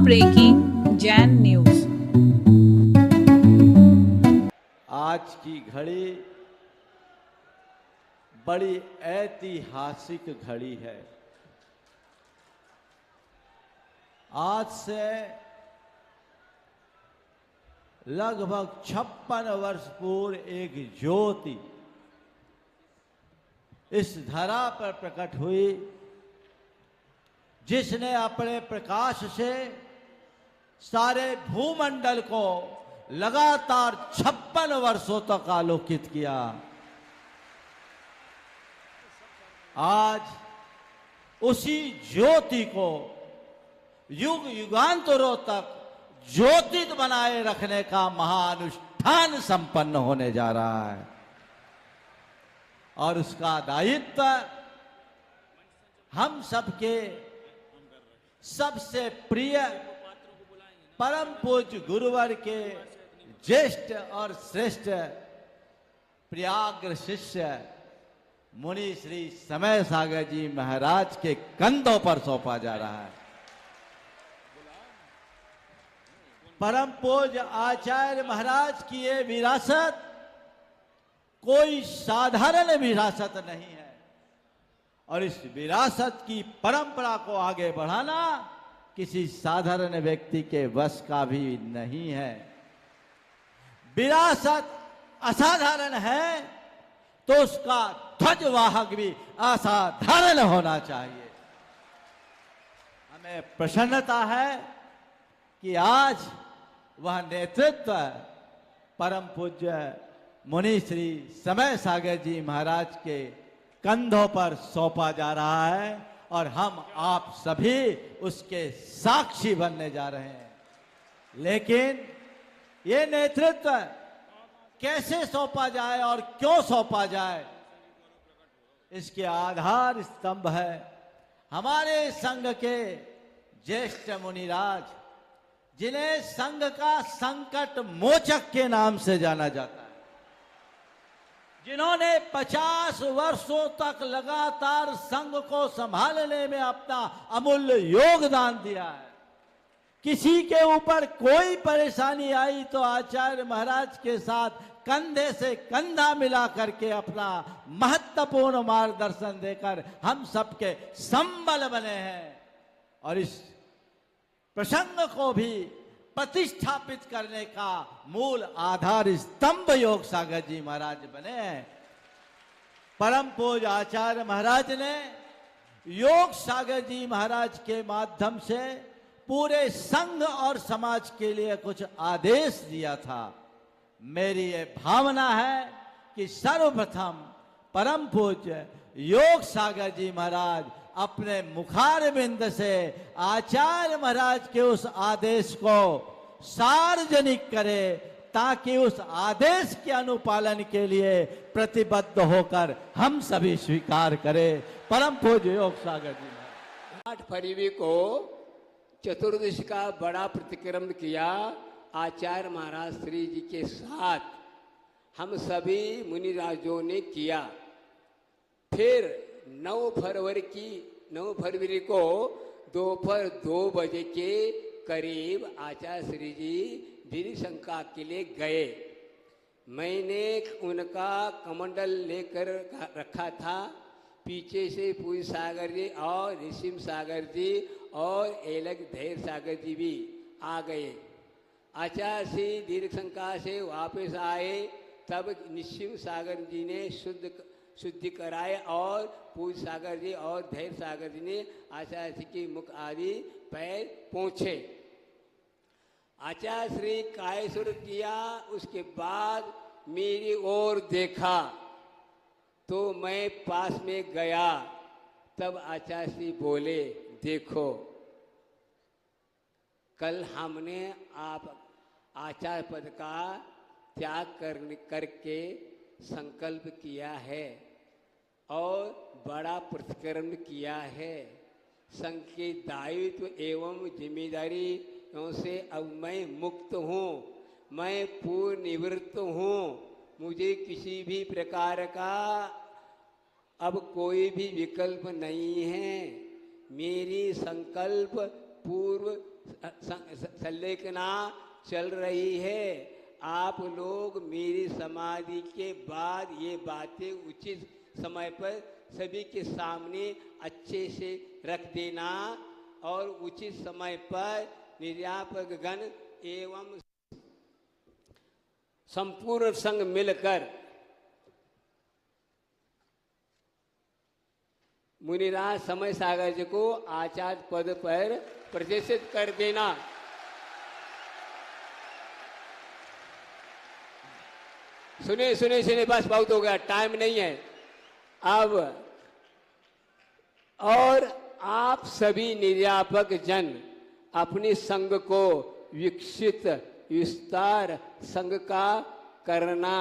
Breaking Jain news. आज की घड़ी बड़ी ऐतिहासिक घड़ी है। आज से लगभग 56 वर्ष पूर्व एक ज्योति इस धरा पर प्रकट हुई, जिसने अपने प्रकाश से सारे भूमंडल को लगातार 56 वर्षों तक आलोकित किया। आज उसी ज्योति को युग युगांतरों तक ज्योतित बनाए रखने का महाअनुष्ठान संपन्न होने जा रहा है और उसका दायित्व हम सबके सबसे प्रिय परम पूज्य गुरुवर के ज्येष्ठ और श्रेष्ठ प्रियाग्र शिष्य मुनि श्री समय सागर जी महाराज के कंधों पर सौंपा जा रहा है। परम पूज्य आचार्य महाराज की ये विरासत कोई साधारण विरासत नहीं है और इस विरासत की परंपरा को आगे बढ़ाना किसी साधारण व्यक्ति के वश का भी नहीं है। विरासत असाधारण है तो उसका ध्वजवाहक भी असाधारण होना चाहिए। हमें प्रसन्नता है कि आज वह नेतृत्व परम पूज्य मुनि श्री समय सागर जी महाराज के कंधों पर सौंपा जा रहा है और हम आप सभी उसके साक्षी बनने जा रहे हैं। लेकिन ये नेतृत्व कैसे सौंपा जाए और क्यों सौंपा जाए, इसके आधार स्तंभ है हमारे संघ के ज्येष्ठ मुनिराज, जिन्हें संघ का संकट मोचक के नाम से जाना जाता है, जिन्होंने 50 वर्षों तक लगातार संघ को संभालने में अपना अमूल्य योगदान दिया है। किसी के ऊपर कोई परेशानी आई तो आचार्य महाराज के साथ कंधे से कंधा मिला करके अपना महत्वपूर्ण मार्गदर्शन देकर हम सबके संबल बने हैं और इस प्रसंग को भी प्रतिष्ठापित करने का मूल आधार स्तंभ योग सागर जी महाराज बने हैं। परम पूज्य आचार्य महाराज ने योग सागर जी महाराज के माध्यम से पूरे संघ और समाज के लिए कुछ आदेश दिया था। मेरी ये भावना है कि सर्वप्रथम परम पूज्य योग सागर जी महाराज अपने मुखारबिंद से आचार्य महाराज के उस आदेश को सार्वजनिक करे ताकि उस आदेश के अनुपालन के लिए प्रतिबद्ध होकर हम सभी स्वीकार करें। परम पूज्य योग सागर जी 8 फरवरी को चतुर्दशी का बड़ा प्रतिक्रम किया आचार्य महाराज श्री जी के साथ हम सभी मुनिराजों ने किया। फिर 9 फरवरी को दोपहर 2 बजे के करीब आचार्य श्री जी दीर्घ शंका के लिए गए। मैंने उनका कमंडल लेकर रखा था। पीछे से पूरी सागर जी और ऋषिम सागर जी और एलग धैर्य सागर जी भी आ गए। आचार्य श्री दीर्घ शंका से वापस आए तब निशिम सागर जी ने शुद्धि कराए और पूज सागर जी और धैर्य सागर जी ने आचार्य श्री की मुख आदि पैर पहुँचे। आचार्य श्री कायसुर किया, उसके बाद मेरी ओर देखा तो मैं पास में गया। तब आचार्य श्री बोले, देखो कल हमने आप आचार्य पद का त्याग करके संकल्प किया है और बड़ा प्रतिक्रम किया है। संघ के दायित्व एवं जिम्मेदारी से अब मैं मुक्त हूँ, मैं पूर्ण निवृत्त हूँ। मुझे किसी भी प्रकार का अब कोई भी विकल्प नहीं है। मेरी संकल्प पूर्व संलेखना चल रही है। आप लोग मेरी समाधि के बाद ये बातें उचित समय पर सभी के सामने अच्छे से रख देना और उचित समय पर निर्यापक गण एवं संपूर्ण संघ मिलकर मुनिराज समय सागर जी को आचार्य पद पर प्रतिष्ठित कर देना। सुनिए सुनिए सुनिए, बस बहुत हो गया, टाइम नहीं है अब। और आप सभी निर्यापक जन अपने संघ को विकसित विस्तार संघ का करना,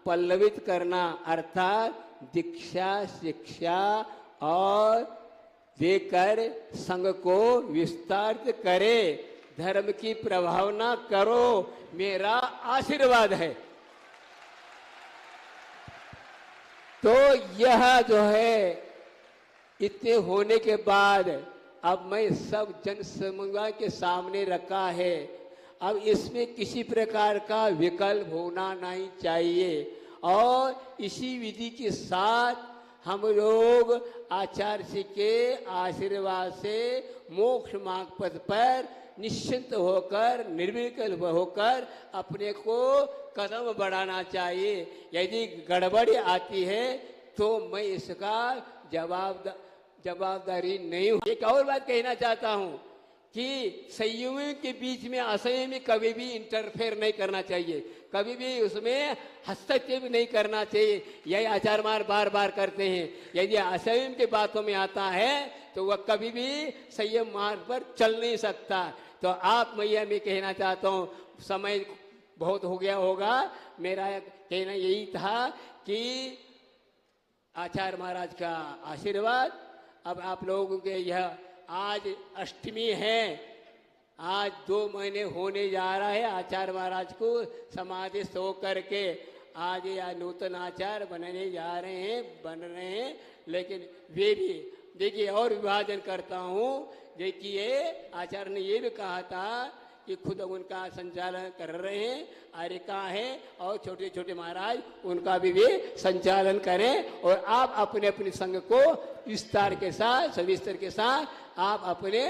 पल्लवित करना, अर्थात दीक्षा शिक्षा और देकर संघ को विस्तारित करे, धर्म की प्रभावना करो, मेरा आशीर्वाद है। तो यह जो है इतने होने के बाद अब मैं सब जन समुदाय के सामने रखा है। अब इसमें किसी प्रकार का विकल्प होना नहीं चाहिए और इसी विधि के साथ हम लोग आचार्य जी के आशीर्वाद से मोक्ष मार्ग पथ पर निश्चिंत होकर निर्विकल्प होकर अपने को कदम बढ़ाना चाहिए। यदि गड़बड़ी आती है तो मैं इसका जवाबदारी नहीं हूँ। एक और बात कहना चाहता हूँ कि संयमियों के बीच में असंयमी कभी भी इंटरफेयर नहीं करना चाहिए, कभी भी उसमें हस्तक्षेप नहीं करना चाहिए। यही आचार्य मार बार बार करते हैं। यदि असंयम की बातों में आता है तो वह कभी भी संयम मार्ग पर चल नहीं सकता। तो आप मैया मैं कहना चाहता हूँ, समय बहुत हो गया होगा, मेरा कहना यही था कि आचार्य महाराज का आशीर्वाद। अब आप लोगों के यह आज अष्टमी है, आज 2 महीने होने जा रहा है आचार्य महाराज को समाधिस्थ होकर के। आज या नूतन आचार्य बनने जा रहे हैं, बन रहे हैं, लेकिन वे भी देखिए और विभाजन करता हूँ। देखिए आचार्य ने ये भी कहा था कि खुद उनका संचालन कर रहे हैं, आर्यका है और छोटे छोटे महाराज उनका भी वे संचालन करें और आप अपने अपने संघ को विस्तार के साथ सविस्तर के साथ आप अपने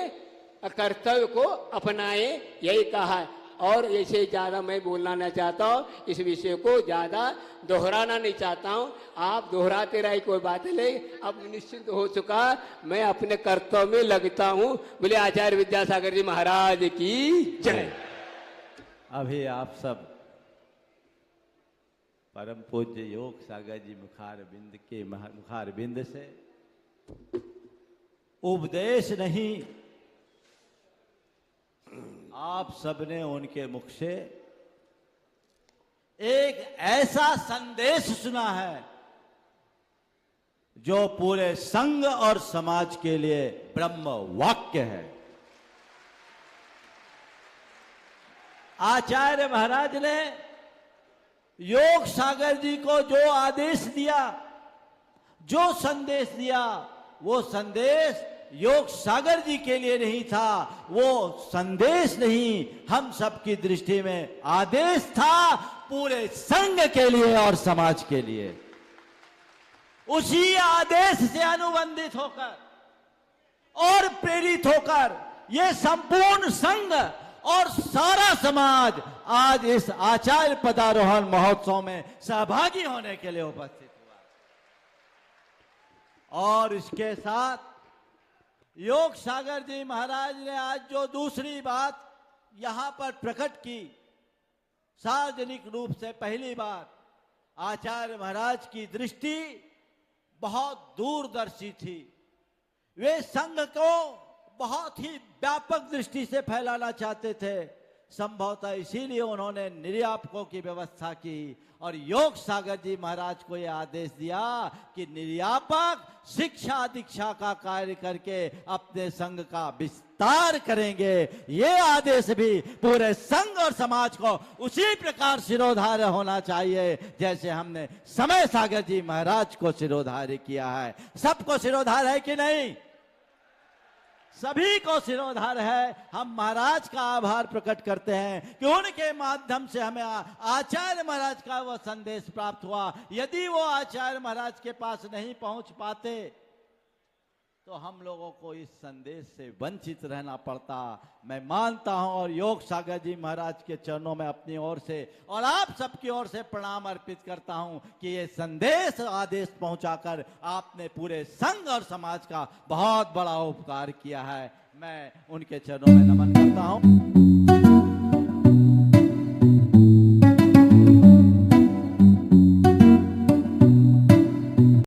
कर्तव्य को अपनाएं, यही कहा है। और ऐसे ज़्यादा मैं बोलना नहीं चाहता हूँ, इस विषय को ज़्यादा दोहराना नहीं चाहता हूँ। आप दोहराते रहे कोई बात नहीं, अब निश्चित हो चुका, मैं अपने कर्तव्य में लगता हूँ। बोले आचार्य विद्यासागर जी महाराज की जय। अभी आप सब परम पूज्य योग सागर जी मुखार बिंद से उपदेश नहीं, आप सबने उनके मुख से एक ऐसा संदेश सुना है जो पूरे संघ और समाज के लिए ब्रह्म वाक्य है। आचार्य महाराज ने योग सागर जी को जो आदेश दिया, जो संदेश दिया, वो संदेश योग सागर जी के लिए नहीं था, वो संदेश नहीं, हम सबकी दृष्टि में आदेश था पूरे संघ के लिए और समाज के लिए। उसी आदेश से अनुबंधित होकर और प्रेरित होकर ये संपूर्ण संघ और सारा समाज आज इस आचार्य पदारोहण महोत्सव में सहभागी होने के लिए उपस्थित हुआ। और इसके साथ योग सागर जी महाराज ने आज जो दूसरी बात यहां पर प्रकट की, सार्वजनिक रूप से पहली बार, आचार्य महाराज की दृष्टि बहुत दूरदर्शी थी। वे संघ को बहुत ही व्यापक दृष्टि से फैलाना चाहते थे। संभवतः इसीलिए उन्होंने निर्यापकों की व्यवस्था की और योग सागर जी महाराज को यह आदेश दिया कि निर्यापक शिक्षा दीक्षा का कार्य करके अपने संघ का विस्तार करेंगे। ये आदेश भी पूरे संघ और समाज को उसी प्रकार शिरोधार्य होना चाहिए जैसे हमने समय सागर जी महाराज को शिरोधार्य किया है। सबको शिरोधार्य है कि नहीं? सभी को सिरोधार है। हम महाराज का आभार प्रकट करते हैं कि उनके माध्यम से हमें आचार्य महाराज का वह संदेश प्राप्त हुआ। यदि वो आचार्य महाराज के पास नहीं पहुंच पाते तो हम लोगों को इस संदेश से वंचित रहना पड़ता। मैं मानता हूं और योग सागर जी महाराज के चरणों में अपनी ओर से और आप सबकी ओर से प्रणाम अर्पित करता हूं कि ये संदेश आदेश पहुंचाकर आपने पूरे संघ और समाज का बहुत बड़ा उपकार किया है। मैं उनके चरणों में नमन करता हूं।